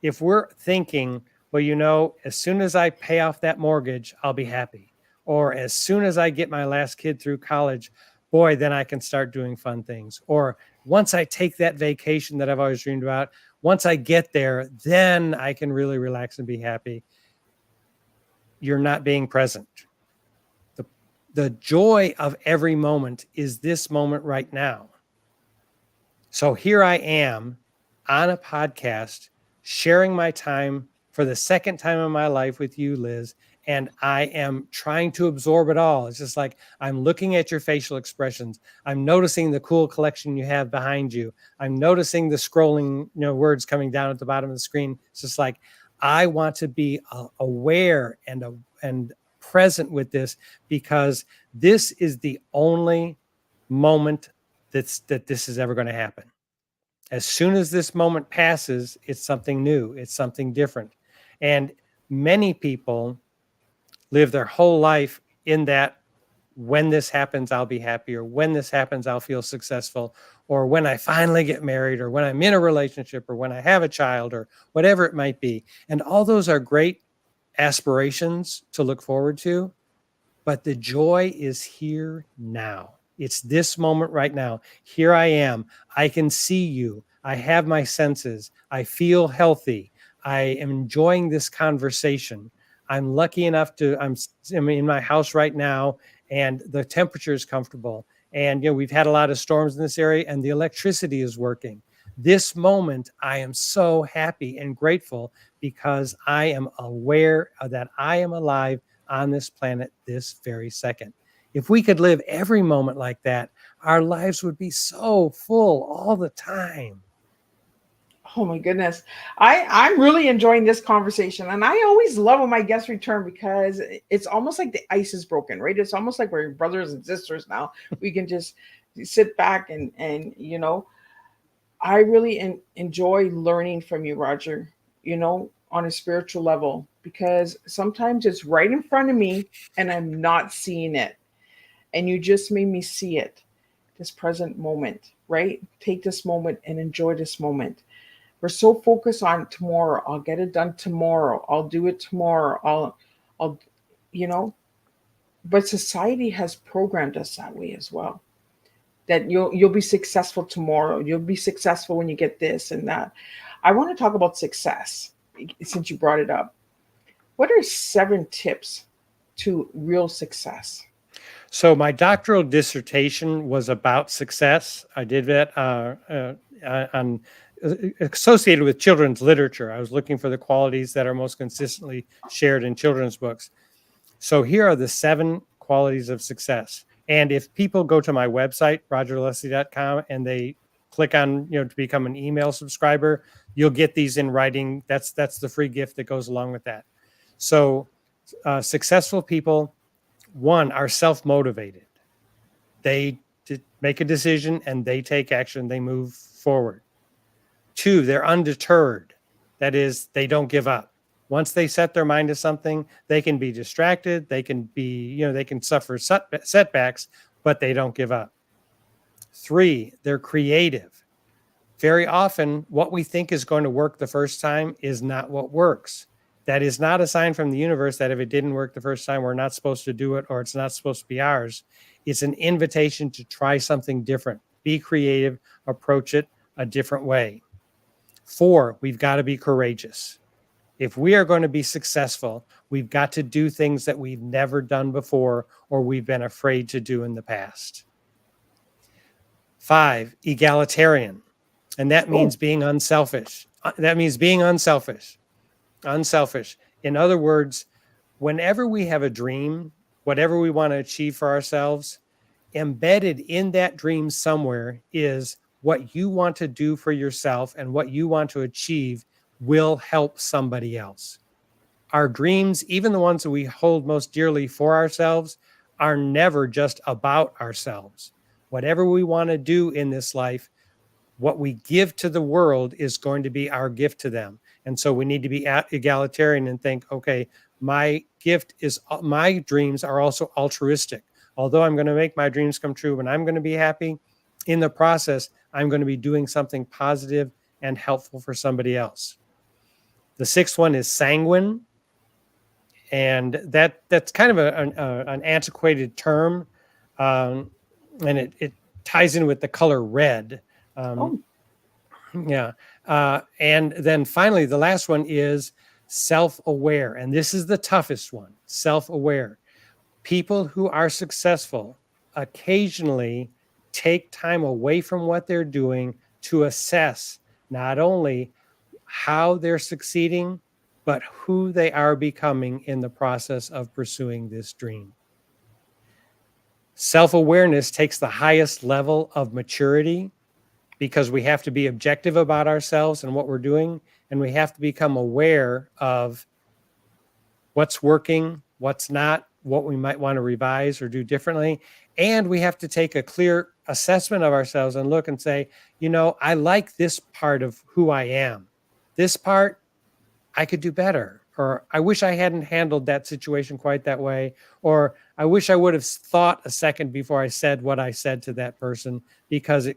If we're thinking, well, as soon as I pay off that mortgage, I'll be happy. Or as soon as I get my last kid through college, boy, then I can start doing fun things. Or once I take that vacation that I've always dreamed about, once I get there, then I can really relax and be happy. You're not being present. The joy of every moment is this moment right now. So here I am on a podcast, sharing my time for the second time in my life with you, Liz, and I am trying to absorb it all. It's just like I'm looking at your facial expressions. I'm noticing the cool collection you have behind you. I'm noticing the scrolling, words coming down at the bottom of the screen. It's just like I want to be aware and present with this, because this is the only moment that this is ever going to happen. As soon as this moment passes, it's something new, it's something different. And many people live their whole life in that, when this happens, I'll be happy, or when this happens, I'll feel successful, or when I finally get married, or when I'm in a relationship, or when I have a child, or whatever it might be. And all those are great aspirations to look forward to, but the joy is here now. It's this moment right now. Here I am. I can see you. I have my senses. I feel healthy. I am enjoying this conversation. I'm lucky enough I'm in my house right now, and the temperature is comfortable. And we've had a lot of storms in this area, and the electricity is working. This moment, I am so happy and grateful because I am aware that I am alive on this planet this very second. If we could live every moment like that, our lives would be so full all the time. Oh my goodness. I'm really enjoying this conversation. And I always love when my guests return because it's almost like the ice is broken, right? It's almost like we're brothers and sisters now. We can just sit back and I really enjoy learning from you, Roger, on a spiritual level, because sometimes it's right in front of me and I'm not seeing it. And you just made me see it, this present moment, right? Take this moment and enjoy this moment. We're so focused on tomorrow. I'll get it done tomorrow. I'll do it tomorrow. I'll, but society has programmed us that way as well. That you'll be successful tomorrow. You'll be successful when you get this and that. I want to talk about success since you brought it up. What are 7 tips to real success? So my doctoral dissertation was about success. I did that on associated with children's literature. I was looking for the qualities that are most consistently shared in children's books. So here are the 7 qualities of success. And if people go to my website, rogerleslie.com, and they click on, to become an email subscriber, you'll get these in writing. That's the free gift that goes along with that. So successful people, 1, are self-motivated. They make a decision and they take action. They move forward. 2, they're undeterred. That is, they don't give up. Once they set their mind to something, they can be distracted. They can be, they can suffer setbacks, but they don't give up. 3, they're creative. very often what we think is going to work the first time is not what works. That is not a sign from the universe that if it didn't work the first time, we're not supposed to do it or it's not supposed to be ours. It's an invitation to try something different, be creative, approach it a different way. 4, we've got to be courageous. If we are going to be successful, we've got to do things that we've never done before or we've been afraid to do in the past. 5, egalitarian. And that means being unselfish. That means being unselfish. Unselfish. In other words, whenever we have a dream, whatever we want to achieve for ourselves, embedded in that dream somewhere is what you want to do for yourself and what you want to achieve will help somebody else. Our dreams, even the ones that we hold most dearly for ourselves, are never just about ourselves. Whatever we want to do in this life, what we give to the world is going to be our gift to them. And so we need to be egalitarian and think, okay, my gift is, my dreams are also altruistic. Although I'm going to make my dreams come true and I'm going to be happy, in the process, I'm going to be doing something positive and helpful for somebody else. The 6th one is sanguine. And that's kind of an antiquated term. And it ties in with the color red. Yeah. And then finally, the last one is self-aware. And this is the toughest one, self-aware. People who are successful occasionally take time away from what they're doing to assess not only how they're succeeding, but who they are becoming in the process of pursuing this dream. Self-awareness takes the highest level of maturity because we have to be objective about ourselves and what we're doing, and we have to become aware of what's working, what's not, what we might want to revise or do differently. And we have to take a clear assessment of ourselves and look and say, you know, I like this part of who I am. This part, I could do better. Or I wish I hadn't handled that situation quite that way. Or I wish I would have thought a second before I said what I said to that person because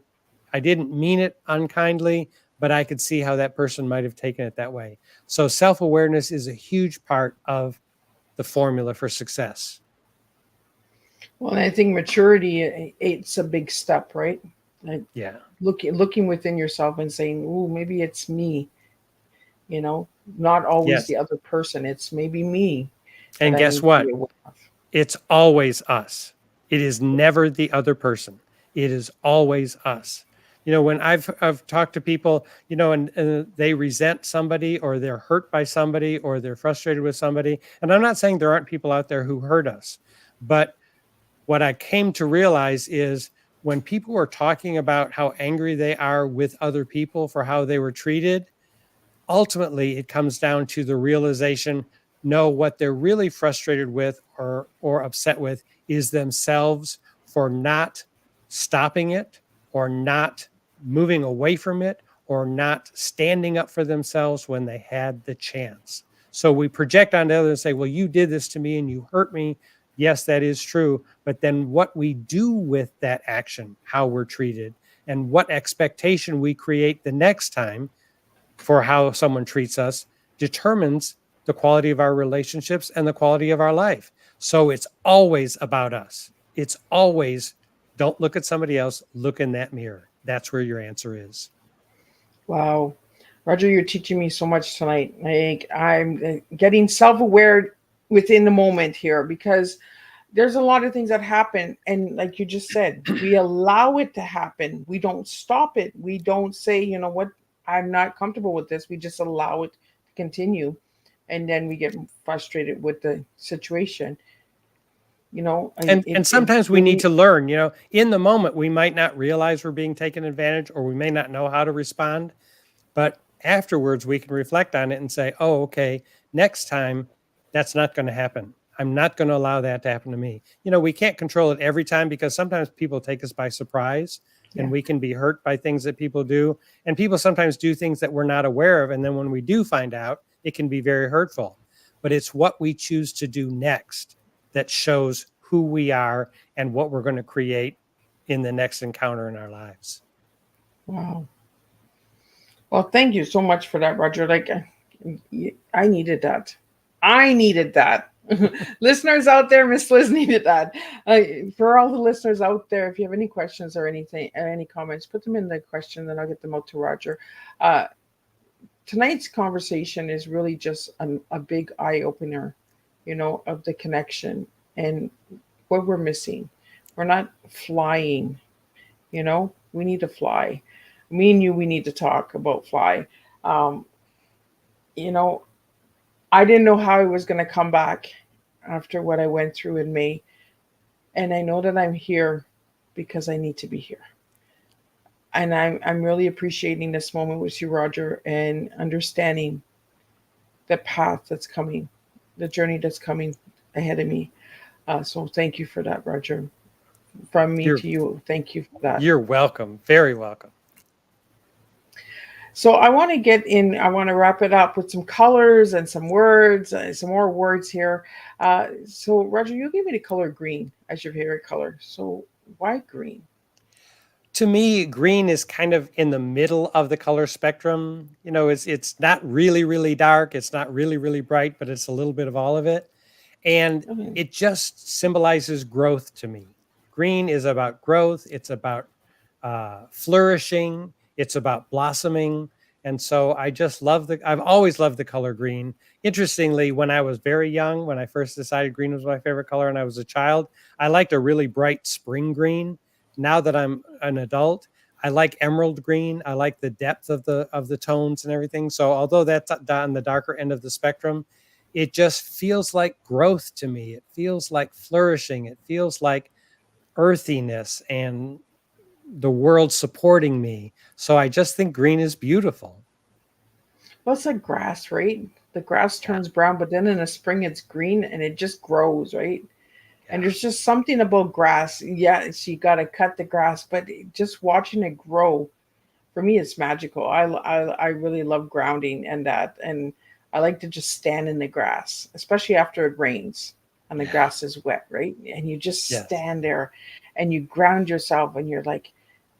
I didn't mean it unkindly, but I could see how that person might have taken it that way. So self-awareness is a huge part of the formula for success. Well, I think maturity, it's a big step, right? Like yeah. Looking within yourself and saying, "Ooh, maybe it's me." You know, not always the other person. It's maybe me. And guess what? It's always us. It is never the other person. It is always us. You know, when I've talked to people, you know, and they resent somebody or they're hurt by somebody or they're frustrated with somebody. And I'm not saying there aren't people out there who hurt us, but what I came to realize is when people are talking about how angry they are with other people for how they were treated, ultimately it comes down to the realization, no, what they're really frustrated with or upset with is themselves for not stopping it or not moving away from it or not standing up for themselves when they had the chance. So we project onto others and say, well, you did this to me and you hurt me. Yes, that is true. But then what we do with that action, how we're treated, and what expectation we create the next time for how someone treats us determines the quality of our relationships and the quality of our life. So it's always about us. It's always, don't look at somebody else, look in that mirror. That's where your answer is. Wow. Roger, you're teaching me so much tonight. I'm getting self-aware within the moment here because there's a lot of things that happen. And like you just said, we allow it to happen. We don't stop it. We don't say, you know what, I'm not comfortable with this. We just allow it to continue. And then we get frustrated with the situation. You know, and sometimes we need to learn, you know, in the moment, we might not realize we're being taken advantage or we may not know how to respond, but afterwards we can reflect on it and say, oh, okay, next time that's not going to happen. I'm not going to allow that to happen to me. You know, we can't control it every time because sometimes people take us by surprise and we can be hurt by things that people do. And people sometimes do things that we're not aware of. And then when we do find out, it can be very hurtful, but it's what we choose to do next that shows who we are and what we're going to create in the next encounter in our lives. Wow. Well, thank you so much for that, Roger. Like, I needed that. I needed that. Listeners out there, Miss Liz needed that. For all the listeners out there, if you have any questions or anything, or any comments, put them in the question, then I'll get them out to Roger. Uh, Tonight's conversation is really just a big eye opener, of the connection and what we're missing. We're not flying, we need to fly. Me and you, we need to talk about fly. Um, you know, I didn't know how I was going to come back after what I went through in May. And I know that I'm here because I need to be here. And I'm really appreciating this moment with you, Roger, and understanding the path that's coming, the journey that's coming ahead of me. So thank you for that, Roger. From me You're to you, thank you for that. you're welcome. Very welcome. So I want to get in, I want to wrap it up with some colors and some words, some more words here. So, Roger, you gave me the color green as your favorite color. So, why green? To me, green is kind of in the middle of the color spectrum. It's not really, really dark. It's not really, really bright, but it's a little bit of all of it. And Okay. it just symbolizes growth to me. Green is about growth. It's about flourishing. It's about blossoming. And so I've always loved the color green. Interestingly, when I was very young, when I first decided green was my favorite color and I was a child, I liked a really bright spring green. Now that I'm an adult, I like emerald green. I like the depth of the tones and everything. So although that's on the darker end of the spectrum, it just feels like growth to me. It feels like flourishing. It feels like earthiness and the world supporting me. So I just think green is beautiful. Well, it's like grass, right? The grass Yeah. turns brown, but then in the spring it's green and it just grows, right? And Yeah. there's just something about grass. Yes, you got to cut the grass, but just watching it grow, for me, it's magical. I really love grounding and that. And I like to just stand in the grass, especially after it rains and the Yeah. grass is wet, right? And you just Yes. stand there and you ground yourself and you're like,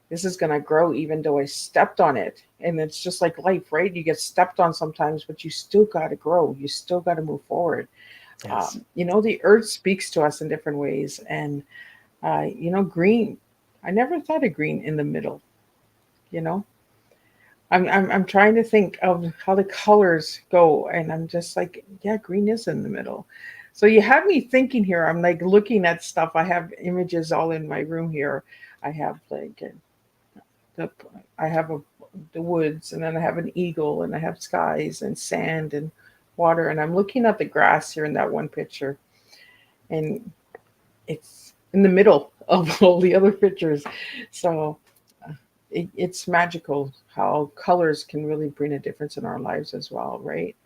this is going to grow even though I stepped on it. And it's just like life, right? You get stepped on sometimes, but you still got to grow. You still got to move forward. Yes. The earth speaks to us in different ways. And, green, I never thought of green in the middle, you know? I'm trying to think of how the colors go, and I'm just like, yeah, green is in the middle. So you have me thinking here. I'm like looking at stuff. I have images all in my room here. I have like the I have the woods, and then I have an eagle, and I have skies and sand and water, and I'm looking at the grass here in that one picture, and it's in the middle of all the other pictures. So it's magical how colors can really bring a difference in our lives as well, right?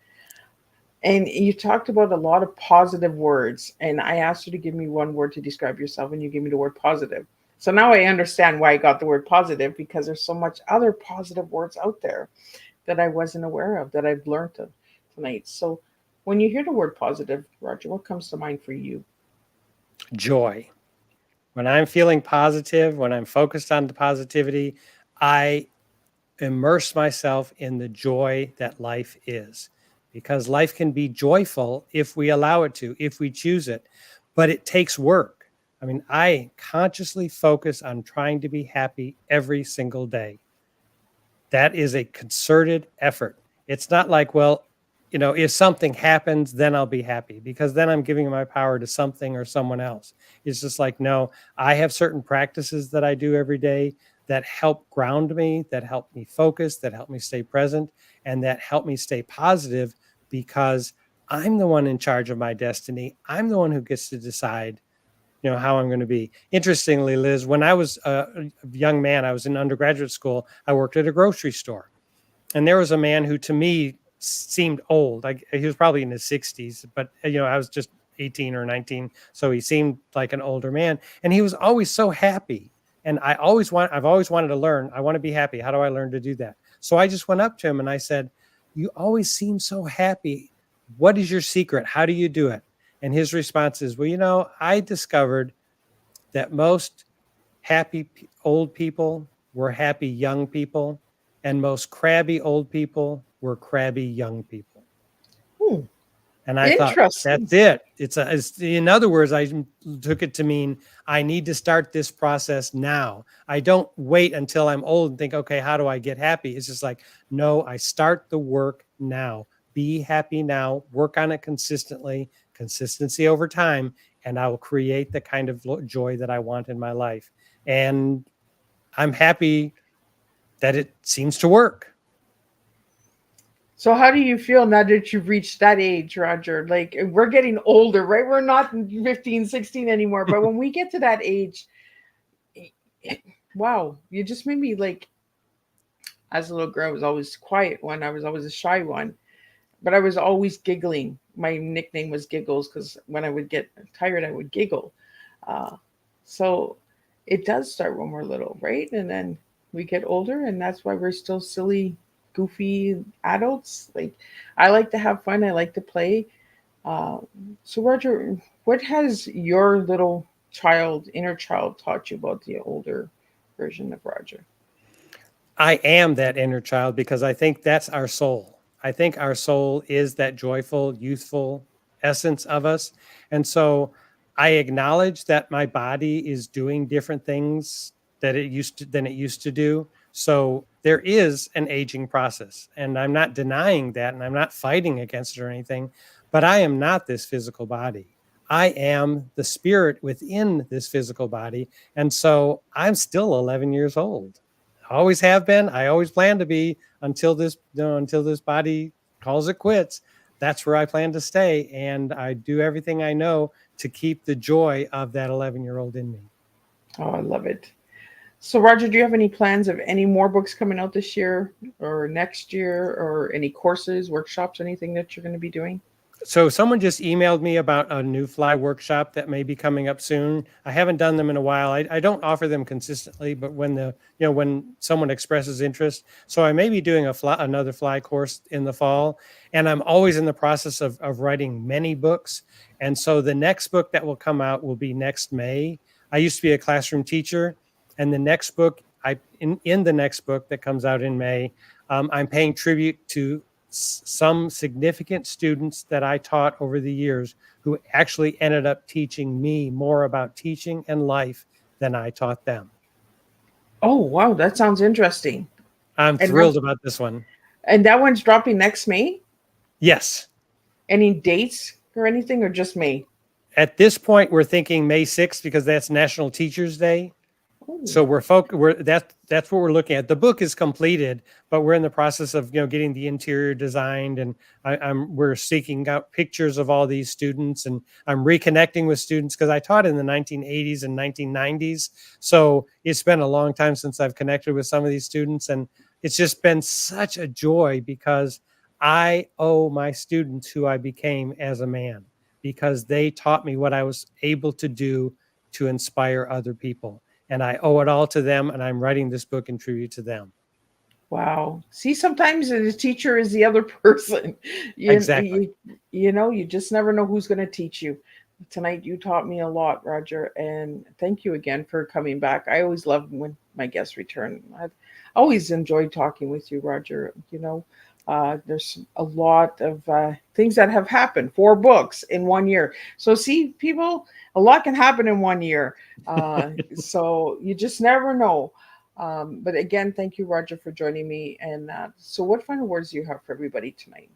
And you talked about a lot of positive words, and I asked you to give me one word to describe yourself, and you gave me the word positive. So now I understand why I got the word positive, because there's so much other positive words out there that I wasn't aware of, that I've learned of tonight. So when you hear the word positive, Roger, what comes to mind for you? Joy. When I'm feeling positive, when I'm focused on the positivity, I immerse myself in the joy that life is, because life can be joyful if we allow it to, if we choose it, but it takes work. I mean, I consciously focus on trying to be happy every single day. That is a concerted effort. It's not like, well, if something happens, then I'll be happy, because then I'm giving my power to something or someone else. It's just like, no, I have certain practices that I do every day that help ground me, that help me focus, that help me stay present, and that help me stay positive, because I'm the one in charge of my destiny. I'm the one who gets to decide how I'm going to be. Interestingly, Liz, when I was a young man, I was in undergraduate school, I worked at a grocery store. And there was a man who to me seemed old. He was probably in his 60s, but I was just 18 or 19. So he seemed like an older man. And he was always so happy. And I've always wanted to learn. I want to be happy. How do I learn to do that? So I just went up to him and I said, you always seem so happy. What is your secret? How do you do it? And his response is, well, I discovered that most happy old people were happy young people, and most crabby old people were crabby young people. Hmm. And I thought, Interesting. that's it. In other words, I took it to mean I need to start this process now. I don't wait until I'm old and think, okay, how do I get happy? It's just like, no, I start the work now. Be happy now, work on it consistently, consistency over time, and I will create the kind of joy that I want in my life. And I'm happy that it seems to work. So how do you feel now that you've reached that age, Roger? Like we're getting older, right? We're not 15, 16 anymore. But when we get to that age, wow, you just made me like, as a little girl, I was always quiet one. I was always a shy one, but I was always giggling. My nickname was Giggles because when I would get tired, I would giggle. Uh, so it does start when we're little, right? And then we get older, and that's why we're still silly, goofy adults. Like I like to have fun. I like to play. Uh, so Roger, what has your little child, inner child, taught you about the older version of Roger? I am that inner child because I think that's our soul. I think our soul is that joyful, youthful essence of us. And so I acknowledge that my body is doing different things than it used to do. So there is an aging process, and I'm not denying that, and I'm not fighting against it or anything, but I am not this physical body. I am the spirit within this physical body. And so I'm still 11 years old. Always have been. I always plan to be until until this body calls it quits. That's where I plan to stay. And I do everything I know to keep the joy of that 11-year-old in me. Oh, I love it. So, Roger, do you have any plans of any more books coming out this year or next year, or any courses, workshops, anything that you're going to be doing? So someone just emailed me about a new fly workshop that may be coming up soon. I haven't done them in a while. I don't offer them consistently, but when someone expresses interest, so I may be doing another fly course in the fall. And I'm always in the process of writing many books. And so the next book that will come out will be next May. I used to be a classroom teacher, and the next book in the next book that comes out in May, I'm paying tribute to some significant students that I taught over the years who actually ended up teaching me more about teaching and life than I taught them. Oh, wow, that sounds interesting. I'm And thrilled about this one. that one's dropping next May. Yes. Any dates or anything, or just May? At this point, we're thinking May 6th because that's National Teachers Day. So Oh, that's what we're looking at. The book is completed, but we're in the process of getting the interior designed, and we're seeking out pictures of all these students, and I'm reconnecting with students because I taught in the 1980s and 1990s. So it's been a long time since I've connected with some of these students, and it's just been such a joy because I owe my students who I became as a man, because they taught me what I was able to do to inspire other people. And I owe it all to them. And I'm writing this book in tribute to them. wow. See, sometimes the teacher is the other person. You, Exactly. you, you know, you just never know who's going to teach you. Tonight, you taught me a lot, Roger, and thank you again for coming back. I always love when my guests return. I've always enjoyed talking with you, Roger. There's a lot of things that have happened. 4 books in 1 year. So, see, people, a lot can happen in 1 year. So you just never know. But again, thank you, Roger, for joining me. And so, what final words do you have for everybody tonight?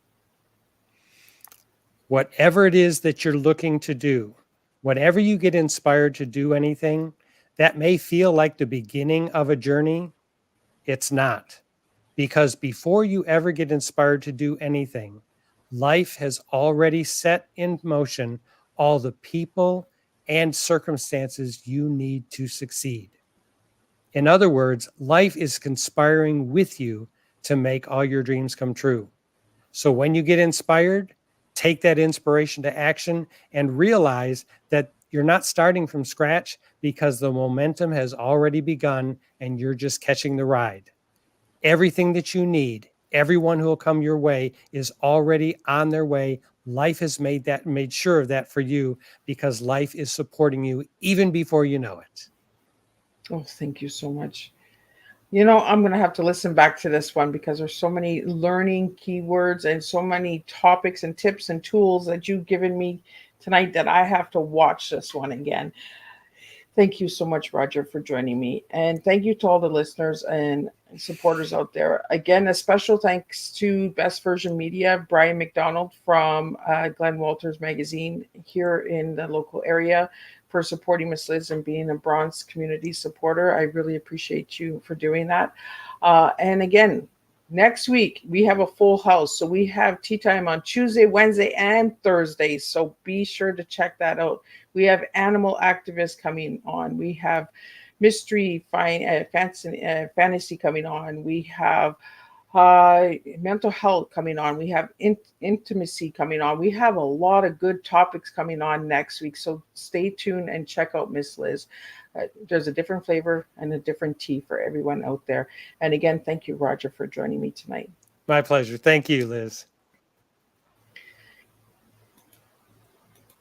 Whatever it is that you're looking to do, whatever you get inspired to do anything, that may feel like the beginning of a journey. It's not. Because before you ever get inspired to do anything, life has already set in motion all the people and circumstances you need to succeed. In other words, life is conspiring with you to make all your dreams come true. So when you get inspired, take that inspiration to action and realize that you're not starting from scratch because the momentum has already begun and you're just catching the ride. Everything that you need, everyone who will come your way is already on their way. Life has made sure of that for you because life is supporting you even before you know it. Oh, thank you so much. You know, I'm going to have to listen back to this one because there's so many learning keywords and so many topics and tips and tools that you've given me tonight that I have to watch this one again. Thank you so much, Roger, for joining me. And thank you to all the listeners and supporters out there. Again, a special thanks to Best Version Media, Brian McDonald from Glenn Walters Magazine here in the local area for supporting Miss Liz and being a Bronze community supporter. I really appreciate you for doing that. And again, next week we have a full house. So we have tea time on Tuesday, Wednesday, and Thursday. So be sure to check that out. We have animal activists coming on. We have mystery, fantasy coming on. We have mental health coming on. We have intimacy coming on. We have a lot of good topics coming on next week. So stay tuned and check out Miss Liz. There's a different flavor and a different tea for everyone out there. And again, thank you, Roger, for joining me tonight. My pleasure. Thank you, Liz.